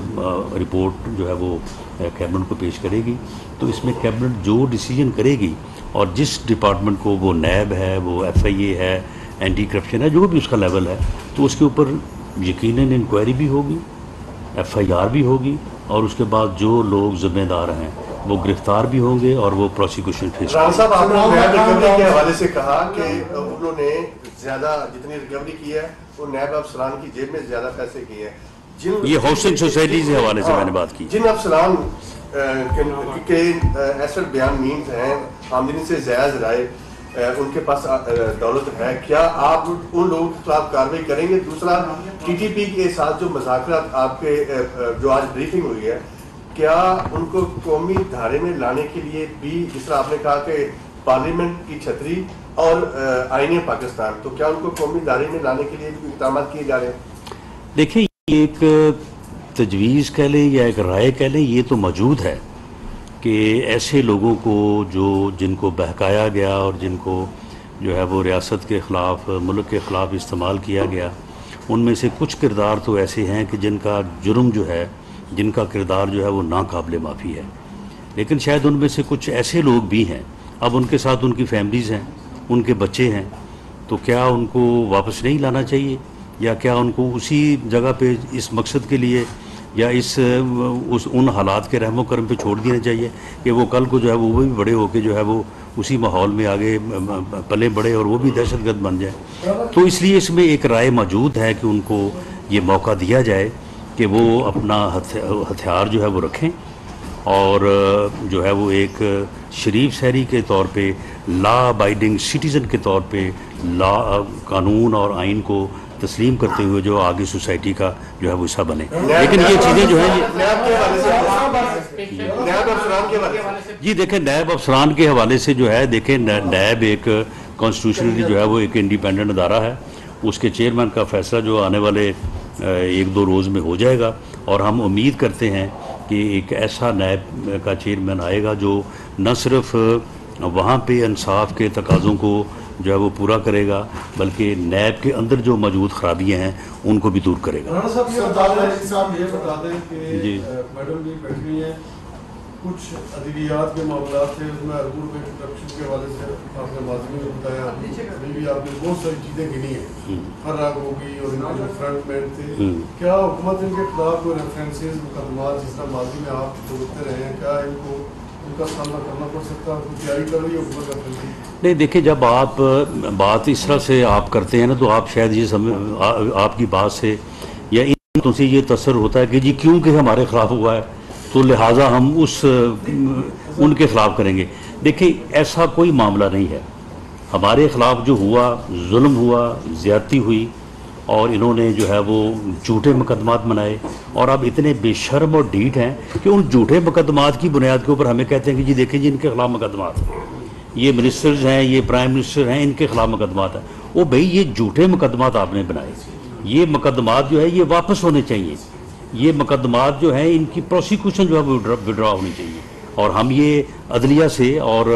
A: रिपोर्ट जो है वो कैबिनेट को पेश करेगी। तो इसमें कैबिनेट जो डिसीजन करेगी और जिस डिपार्टमेंट को, वो नैब है, वो FIA है, एंटी करप्शन है, जो भी उसका लेवल है, तो उसके ऊपर यकीनन इंक्वायरी भी होगी, FIR भी होगी, और उसके बाद जो लोग जिम्मेदार हैं वो गिरफ्तार भी होंगे और वो प्रोसिक्यूशन फेस
F: राणा साहब, आपने नैब रिकवरी के हवाले से कहा कि उन्होंने ज्यादा जितनी रिकवरी की है वो नैब अफसरान की जेब में ज्यादा पैसे किए हैं।
A: ये हाउसिंग सोसाइटी के हवाले से मैंने बात की।
F: जिन अफसरान के एसेट बयान मीन्स हैं, आमदनी से जायज राय, उनके पास दौलत है, क्या आप उन लोगों के खिलाफ कार्रवाई करेंगे? दूसरा, TTP के साथ जो मुज़ाकरात आपके जो आज ब्रीफिंग हुई है, क्या उनको कौमी धारे में लाने के लिए भी, जिस तरह आपने कहा कि पार्लियामेंट की छतरी और आईने पाकिस्तान, तो क्या उनको कौमी धारे में लाने के लिए भी इक़दाम किए जा रहे हैं?
A: देखिए, एक तजवीज़ कह लें या एक राय कह लें, ये तो मौजूद है कि ऐसे लोगों को जिनको बहकाया गया और जिनको जो है वो रियासत के ख़िलाफ़, मुल्क के ख़िलाफ़ इस्तेमाल किया गया, उनमें से कुछ किरदार तो ऐसे हैं कि जिनका जुर्म जो है, जिनका किरदार जो है वो नाकाबिले माफ़ी है। लेकिन शायद उनमें से कुछ ऐसे लोग भी हैं, अब उनके साथ उनकी फैमिलीज़ हैं, उनके बच्चे हैं, तो क्या उनको वापस नहीं लाना चाहिए, या क्या उनको उसी जगह पे इस मकसद के लिए या उन हालात के रहमो करम पे छोड़ देना चाहिए कि वो कल को जो है वो भी बड़े होके जो है वो उसी माहौल में आगे पले बढ़े और वो भी दहशतगर्द बन जाए। तो इसलिए इसमें एक राय मौजूद है कि उनको ये मौका दिया जाए कि वो अपना हथियार जो है वो रखें और जो है वो एक शरीफ शहरी के तौर पे, लॉ अबाइडिंग सिटीज़न के तौर पे लॉ, कानून और आइन को तस्लीम करते हुए जो आगे सोसाइटी का जो है वो हिस्सा बने। लेकिन ये चीज़ें जो है जी देखें, नैब अफसरान के हवाले से जो है, देखें नैब एक कॉन्स्टिट्यूशनली जो है वो एक इंडिपेंडेंट अदारा है, उसके चेयरमैन का फैसला जो आने वाले 1-2 रोज़ में हो जाएगा, और हम उम्मीद करते हैं कि एक ऐसा नैब का चेयरमैन आएगा जो न सिर्फ वहाँ पे इंसाफ के तकाज़ों को जो है वो पूरा करेगा, बल्कि नैब के अंदर जो मौजूद खराबियाँ हैं उनको भी दूर करेगा।
G: राणा साहब ये बता दें कि मैडम जी बैठी हुई हैं, कुछ अदवियात के मामला थे, उसमें अरबों रुपए करप्शन के हवाले से आपने माजी में बताया, अभी भी आपने बहुत सारी चीज़ें गिनी हैं, फर्राग हो गई और इनके जो फ्रंट मैन थे, क्या हुकूमत इनके खिलाफ कोई रेफरेंसेस, मुकदमा जिस तरह माजी में आप भुगतते रहे हैं, क्या इनको उनका सामना करना पड़ सकता है? तैयारी कर रही है हुकूमत?
A: नहीं, देखिए, जब आप बात इस तरह से आप करते हैं ना, तो आप शायद ये आपकी बात से या इन बातों से ये तसर होता है कि जी क्योंकि हमारे ख़िलाफ़ हुआ है तो लिहाजा हम उनके ख़िलाफ़ करेंगे। देखिए, ऐसा कोई मामला नहीं है। हमारे ख़िलाफ़ जो हुआ, जुल्म हुआ, ज़्यादती हुई, और इन्होंने जो है वो झूठे मुकदमात बनाए, और अब इतने बेशर्म और ढीठ हैं कि उन झूठे मुकदमात की बुनियाद के ऊपर हमें कहते हैं कि जी देखिए जी इनके ख़िलाफ़ मुकदमात, ये मिनिस्टर्स हैं, ये प्राइम मिनिस्टर हैं, इनके ख़िलाफ़ मुकदमात है। वो भाई, ये झूठे मुकदमात आपने बनाए, ये मुकदमात जो है ये वापस होने चाहिए। ये मुकदमात जो हैं इनकी प्रोसिक्यूशन जो है वो विड्रॉ होनी चाहिए। और हम ये अदलिया से और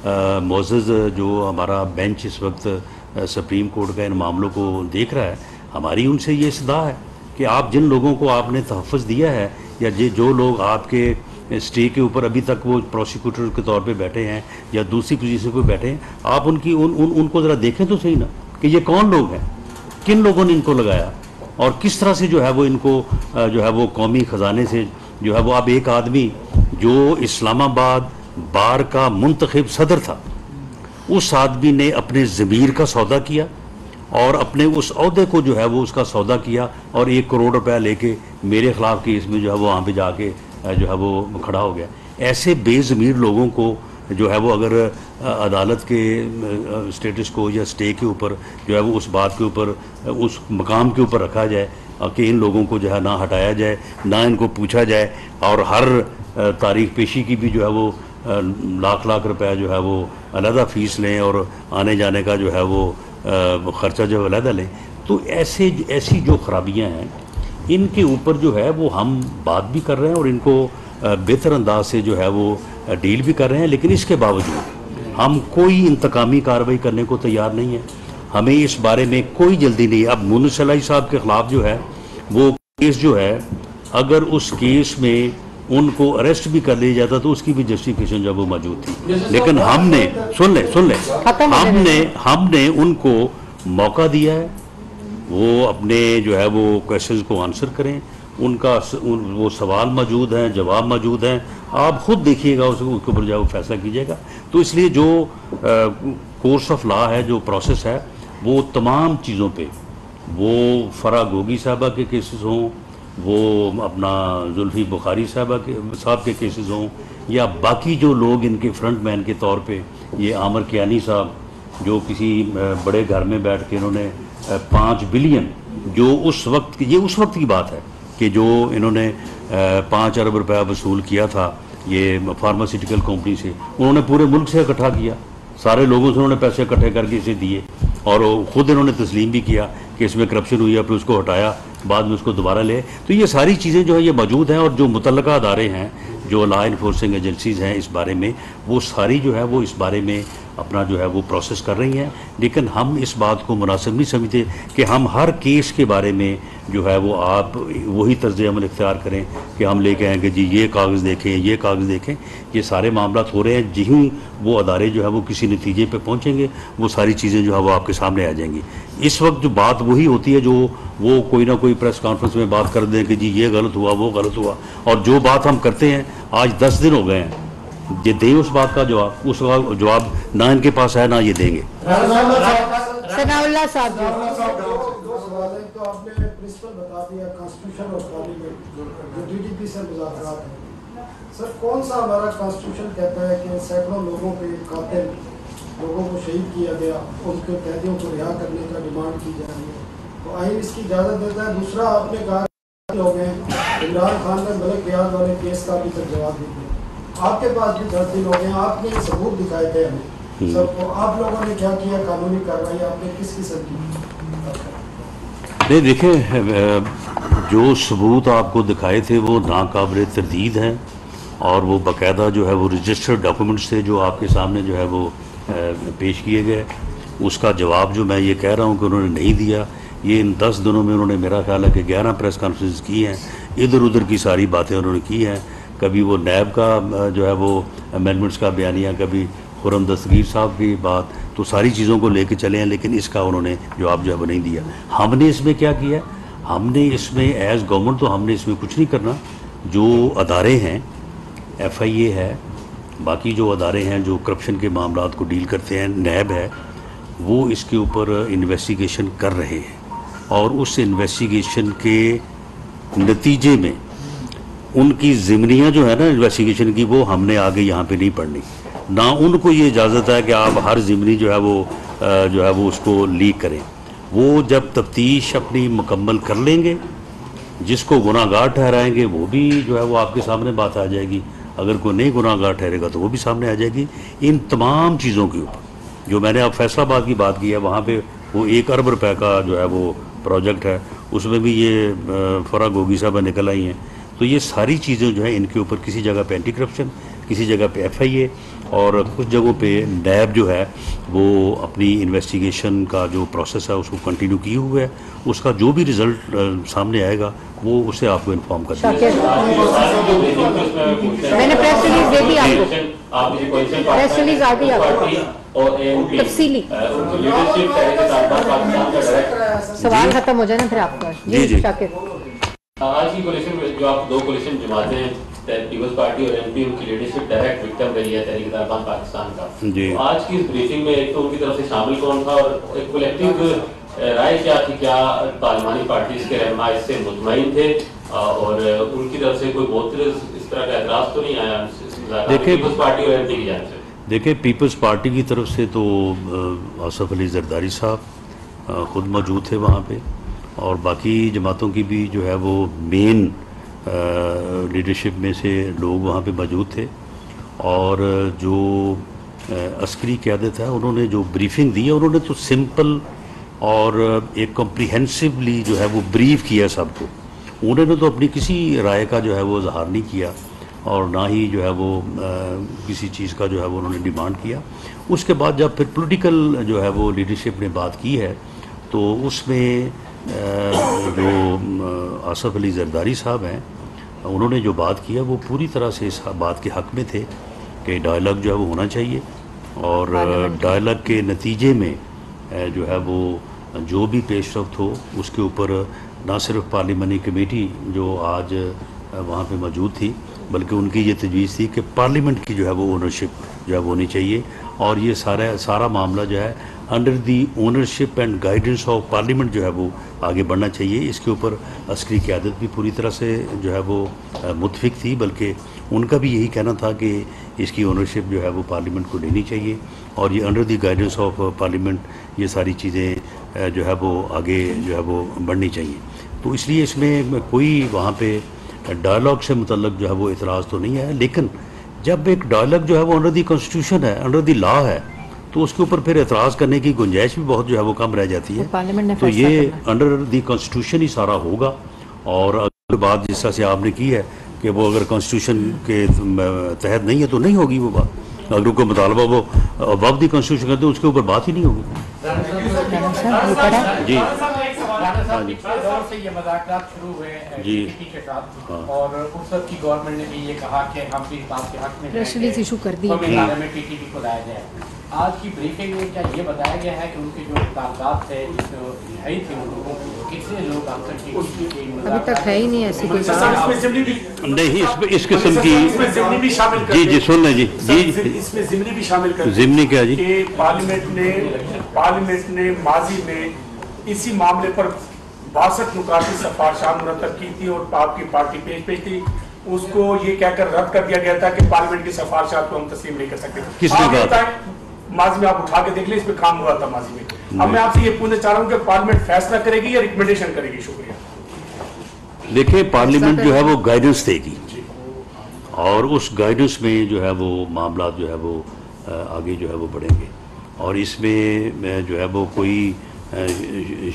A: मोअज़्ज़ज़ जो हमारा बेंच इस वक्त सुप्रीम कोर्ट का इन मामलों को देख रहा है, हमारी उनसे ये सदा है कि आप जिन लोगों को आपने तहफ़्फ़ुज़ दिया है या जो लोग आपके स्टे के ऊपर अभी तक वो प्रोसिक्यूटर के तौर पे बैठे हैं या दूसरी पोजीशन पे बैठे हैं, आप उनको ज़रा देखें तो सही ना कि ये कौन लोग हैं, किन लोगों ने इनको लगाया और किस तरह से जो है वो इनको जो है वो कौमी ख़जाने से जो है वो। अब एक आदमी जो इस्लामाबाद बार का मुंतखब सदर था, उस आदमी ने अपने ज़मीर का सौदा किया और अपने उस ओहदे को जो है वो उसका सौदा किया और 1 करोड़ रुपया लेके मेरे ख़िलाफ़ केस में जो है वो वहाँ पे जाके जो है वो खड़ा हो गया। ऐसे बेज़मीर लोगों को जो है वो अगर अदालत के स्टेटस को या स्टे के ऊपर जो है वो उस बात के ऊपर उस मकाम के ऊपर रखा जाए कि इन लोगों को जो है ना हटाया जाए, ना इनको पूछा जाए और हर तारीख पेशी की भी जो है वो लाख रुपया जो है वो अलहदा फ़ीस लें और आने जाने का जो है वो ख़र्चा जो अलहदा लें, तो ऐसी जो खराबियाँ हैं इनके ऊपर जो है वो हम बात भी कर रहे हैं और इनको बेहतर अंदाज से जो है वो डील भी कर रहे हैं। लेकिन इसके बावजूद हम कोई इंतकामी कार्रवाई करने को तैयार नहीं है, हमें इस बारे में कोई जल्दी नहीं है। अब मुन्नस सलाई साहब के ख़िलाफ़ जो है वो केस जो है, अगर उस केस में उनको अरेस्ट भी कर लिया जाता तो उसकी भी जस्टिफिकेशन जब वो मौजूद थी, लेकिन हमने सुन ले हमने उनको मौका दिया है वो अपने जो है वो क्वेश्चंस को आंसर करें, उनका वो सवाल मौजूद हैं, जवाब मौजूद हैं, आप खुद देखिएगा उसके ऊपर जो फैसला कीजिएगा। तो इसलिए जो कोर्स ऑफ लॉ है, जो प्रोसेस है, वो तमाम चीज़ों पे, वो फरा गोगी साहबा के केसेस हों, वो अपना जुल्फ़ी बुखारी साहब के केसेस हों, या बाकी जो लोग इनके फ्रंट मैन के तौर पे ये आमर कियानी साहब जो किसी बड़े घर में बैठ के इन्होंने 5 बिलियन जो उस वक्त की बात है कि जो इन्होंने 5 अरब रुपया वसूल किया था ये फार्मास्यूटिकल कंपनी से, उन्होंने पूरे मुल्क से इकट्ठा किया, सारे लोगों से उन्होंने पैसे इकट्ठे करके इसे दिए और ख़ुद इन्होंने तस्लीम भी किया कि इसमें करप्शन हुई है, फिर उसको हटाया, बाद में उसको दोबारा ले। तो ये सारी चीज़ें जो है ये मौजूद हैं और जो मुतल्लका अदारे हैं, जो लॉ इन्फोर्सिंग एजेंसीज़ हैं इस बारे में, वो सारी जो है वो इस बारे में अपना जो है वो प्रोसेस कर रही हैं। लेकिन हम इस बात को मुनासिब नहीं समझते कि हम हर केस के बारे में जो है वो आप वही तर्ज़ अमल इख्तियार करें कि हम लेके आएँ कि जी ये कागज़ देखें, ये कागज़ देखें। ये सारे मामला हो रहे हैं, जिहीं वो अदारे जो है वो किसी नतीजे पे पहुँचेंगे वो सारी चीज़ें जो है वो आपके सामने आ जाएंगी। इस वक्त जो बात वही होती है जो वो कोई ना कोई प्रेस कॉन्फ्रेंस में बात कर दें कि जी ये गलत हुआ, वो गलत हुआ, और जो बात हम करते हैं आज 10 दिन हो गए हैं, ये दें उस बात का जवाब, उस जवाब ना इनके पास है ना ये देंगे।
B: सनाउल्लाह साहब
H: तो आपने प्रिंसिपल बता दिया कॉन्स्टिट्यूशन और पार्लियामेंट जो डीडीपी से मुज़ाकरात हैं, सर कौन सा हमारा कॉन्स्टिट्यूशन कहता है कि सैकड़ों लोगों पे कातिल लोगों को शहीद किया गया, उनके कैदियों को रिहा करने का डिमांड की जा रही है, तो आइन इसकी इजाज़त देता है। दूसरा आपने कहा लोग हैं, इमरान खान ने मलिक रियाज वाले केस का अभी तक जवाब नहीं दिया, आपके पास भी 10 दिन हो गए, आपने सबूत दिखाए थे हमें सबको, आप लोगों ने क्या किया, कानूनी कार्रवाई आपने किस किस्म की?
A: नहीं देखिए, जो सबूत आपको दिखाए थे वो नाकाबिल तरदीद हैं और वो बाकायदा जो है वो रजिस्टर्ड डॉक्यूमेंट्स थे जो आपके सामने जो है वो पेश किए गए। उसका जवाब जो मैं ये कह रहा हूँ कि उन्होंने नहीं दिया, ये इन 10 दिनों में उन्होंने मेरा ख्याल है कि 11 प्रेस कॉन्फ्रेंस की हैं, इधर उधर की सारी बातें उन्होंने की हैं। कभी वो नैब का जो है वो अमेंडमेंट्स का बयानिया, कभी खुर्रम दस्तगीर साहब की बात, तो सारी चीज़ों को लेके चले हैं, लेकिन इसका उन्होंने जवाब जो है वो नहीं दिया। हमने इसमें क्या किया, हमने इसमें एज गवर्नमेंट तो हमने इसमें कुछ नहीं करना। जो अदारे हैं, FIA है, बाकी जो अदारे हैं जो करप्शन के मामलात को डील करते हैं, नैब है, वो इसके ऊपर इन्वेस्टिगेशन कर रहे हैं और उस इन्वेस्टिगेशन के नतीजे में उनकी ज़िम्नियाँ जो है ना इन्वेस्टिगेशन की, वो हमने आगे यहाँ पे नहीं पढ़नी, ना उनको ये इजाज़त है कि आप हर ज़िम्नी जो है वो उसको लीक करें। वो जब तफ्तीश अपनी मुकम्मल कर लेंगे, जिसको गुनाहगार ठहराएंगे वो भी जो है वो आपके सामने बात आ जाएगी, अगर कोई नहीं गुनाहगार ठहरेगा तो वो भी सामने आ जाएगी। इन तमाम चीज़ों के ऊपर जो मैंने अब फैसलाबाद की बात की है, वहाँ पे वो 1 अरब रुपए का जो है वो प्रोजेक्ट है, उसमें भी ये फरा गोगी साहब निकल आई हैं। तो ये सारी चीज़ें जो है इनके ऊपर किसी जगह पे एंटी करप्शन, किसी जगह पे FIA और कुछ जगहों पे नैब जो है वो अपनी इन्वेस्टिगेशन का जो प्रोसेस है उसको कंटिन्यू किए हुए है। उसका जो भी रिजल्ट सामने आएगा वो उससे आपको इन्फॉर्म कर देंगे।
B: मैंने प्रेस रिलीज दे दी आपको, प्रेस रिलीज आ गई आपको तफसीली। सवाल खत्म हो जाए ना फिर आपका। जी शाकिर,
I: आज की कोलिशन जो आप 2 कोलिशन जमाते हैं, पीपल्स पार्टी और MP, उनकी लीडरशिप डायरेक्ट विक्टिम रही है तहरीक तालिबान पाकिस्तान का। तो आज की इस ब्रीफिंग में एक तो उनकी तरफ से शामिल कौन था और एक कलेक्टिव राय क्या थी? क्या तालिबानी पार्टीज के रहनुमा इससे मुतमईन थे और उनकी तरफ से कोई बहुत इस तरह का एतराज तो नहीं आया पीपल्स पार्टी और MP की जानिब से?
A: देखिए, पीपल्स पार्टी की तरफ से तो आसफ अली जरदारी साहब ख़ुद मौजूद थे वहाँ पे, और बाकी जमातों की भी जो है वो मेन लीडरशिप में से लोग वहाँ पे मौजूद थे। और जो अस्करी क़यादत है उन्होंने जो ब्रीफिंग दी है, उन्होंने तो सिंपल और एक कॉम्प्रिहेंसिवली जो है वो ब्रीफ किया सबको। उन्होंने तो अपनी किसी राय का जो है वो इजहार नहीं किया और ना ही जो है वो किसी चीज़ का जो है वो उन्होंने डिमांड किया। उसके बाद जब फिर पॉलिटिकल जो है वो लीडरशिप ने बात की है तो उसमें जो आसफ अली जरदारी साहब हैं उन्होंने जो बात किया वो पूरी तरह से इस बात के हक़ में थे कि डायलॉग जो है वो होना चाहिए और डायलॉग के नतीजे में जो है वो जो भी पेशरफ्त हो उसके ऊपर ना सिर्फ पार्लियामानी कमेटी जो आज वहाँ पे मौजूद थी बल्कि उनकी ये तजवीज़ थी कि पार्लियामेंट की जो है वो ओनरशिप जो है वो होनी चाहिए और ये सारा मामला जो है under the ownership and guidance of parliament जो है वो आगे बढ़ना चाहिए। इसके ऊपर अस्करी क़यादत भी पूरी तरह से जो है वो मुतफिक थी, बल्कि उनका भी यही कहना था कि इसकी ओनरशिप जो है वो पार्लियामेंट को लेनी चाहिए और ये under the guidance of parliament ये सारी चीज़ें जो है वो आगे जो है वो बढ़नी चाहिए। तो इसलिए इसमें कोई वहाँ पे डायलॉग से मुतल्लक जो है वो इतराज़ तो नहीं है, लेकिन जब एक डायलॉग जो है वो अंडर दी कॉन्स्टिट्यूशन है, अंडर दी लॉ है, तो उसके ऊपर फिर एतराज़ करने की गुंजाइश भी बहुत जो है वो कम रह जाती है। तो ये अंडर दी कॉन्स्टिट्यूशन ही सारा होगा। और अगर बात जिस तरह से आपने की है कि वो अगर कॉन्स्टिट्यूशन के तहत नहीं है तो नहीं होगी वो बात। अगर उनको मुतालबा वो अबव दी कॉन्स्टिट्यूशन करते उसके ऊपर बात ही नहीं होगी। जी
J: से ये मुज़ाकरात शुरू हुए PPP के साथ और उस वक्त की गवर्नमेंट ने भी ये कहा कि हम भी इस बात के हक में
B: प्रेस रिलीज इशू कर दी
J: में PPP को लाया जाए। आज की ब्रीफिंग में क्या ये बताया गया है कि उनके जो तादाद थे रिहाई थी उन लोगों को कितने लोग अब तक
B: अभी तक है ही नहीं ऐसी कोई
A: नहीं इस किस्म की जी सुन लें जी
K: इसमें ज़िमनी भी शामिल कर
A: ज़िमनी क्या जी
K: कि पार्लियामेंट ने माजी में इसी मामले पर 62 नुकाती सिफारिशात मुरतब की थी और आपकी पार्टी पेश थी, उसको ये कहकर रद्द कर दिया गया था कि पार्लियामेंट की सिफारिशात को हम तस्लीम नहीं कर सकते।
A: किसने कहा?
K: माजी में आप उठा के देख लें, इस पे काम हुआ था माजी में। अब मैं आपसे ये पूछना चाह रहा हूँ कि पार्लियामेंट फैसला करेगी या रिकमेंडेशन करेगी? शुक्रिया।
A: देखिए, पार्लियामेंट जो है वो गाइडेंस देगी और उस गाइडेंस में जो है वो मामला जो है वो आगे जो है वो बढ़ेंगे और इसमें जो है वो कोई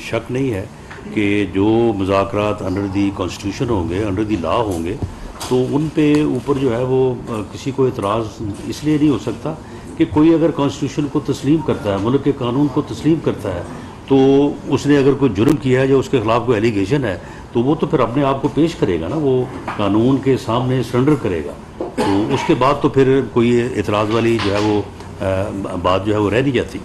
A: शक नहीं है कि जो मुज़ाकरात अंडर दी कॉन्स्टिट्यूशन होंगे, अंडर दी लॉ होंगे, तो उन पे ऊपर जो है वो किसी को इतराज़ इसलिए नहीं हो सकता कि कोई अगर कॉन्स्टिट्यूशन को तस्लीम करता है, मुल्क के कानून को तस्लीम करता है, तो उसने अगर कोई जुर्म किया है या उसके ख़िलाफ़ कोई एलिगेशन है तो वो तो फिर अपने आप को पेश करेगा ना, वो कानून के सामने सरेंडर करेगा। तो उसके बाद तो फिर कोई इतराज़ वाली जो है वो बात जो है वो रह नहीं जाती।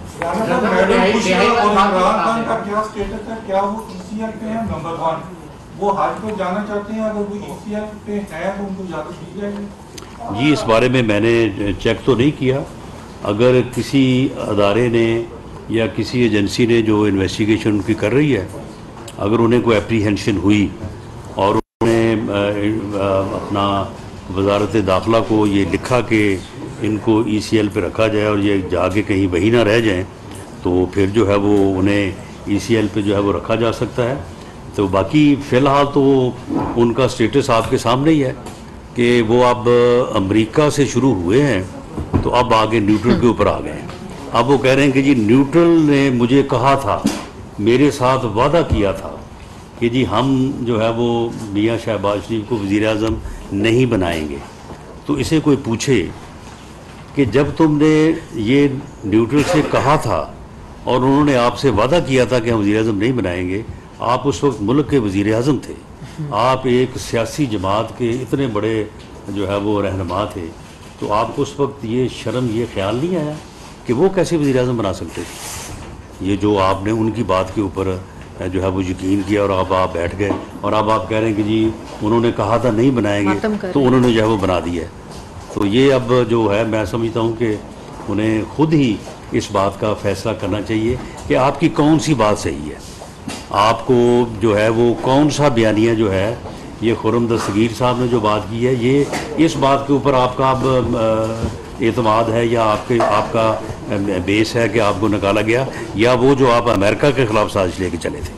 A: जी इस बारे में मैंने चेक तो नहीं किया। अगर किसी अदारे ने या किसी एजेंसी ने जो इन्वेस्टिगेशन उनकी कर रही है, अगर उन्हें कोई एप्रीहेंशन हुई और उन्होंने अपना वजारत दाखिला को ये लिखा कि इनको ECL पे रखा जाए और ये जाके कहीं वही ना रह जाएं, तो फिर जो है वो उन्हें ECL पे जो है वो रखा जा सकता है। तो बाकी फ़िलहाल तो उनका स्टेटस आपके सामने ही है कि वो अब अमेरिका से शुरू हुए हैं तो अब आगे न्यूट्रल के ऊपर आ गए हैं। अब वो कह रहे हैं कि जी न्यूट्रल ने मुझे कहा था, मेरे साथ वादा किया था कि जी हम जो है वो मियाँ शहबाज शरीफ को वज़ीर आज़म नहीं बनाएंगे, तो इसे कोई पूछे कि जब तुमने ये न्यूट्रल से कहा था और उन्होंने आपसे वादा किया था कि हम वज़ीर आज़म नहीं बनाएंगे, आप उस वक्त मुल्क के वज़ीर आज़म थे, आप एक सियासी जमात के इतने बड़े जो है वो रहनुमा थे, तो आपको उस वक्त ये शर्म, ये ख्याल नहीं आया कि वो कैसे वज़ीर आज़म बना सकते थे? ये जो आपने उनकी बात के ऊपर जो है वो यकीन किया और अब आप बैठ गए और अब आप कह रहे हैं कि जी उन्होंने कहा था नहीं बनाएंगे तो उन्होंने जो है वो बना दिया है। तो ये अब जो है मैं समझता हूँ कि उन्हें खुद ही इस बात का फैसला करना चाहिए कि आपकी कौन सी बात सही है, आपको जो है वो कौन सा बयानिया जो है ये खुर्रम दस्तगीर साहब ने जो बात की है, ये इस बात के ऊपर आपका अब एतमाद है या आपका बेस है कि आपको निकाला गया, या वो जो आप अमेरिका के ख़िलाफ़ साजिश लेके चले थे।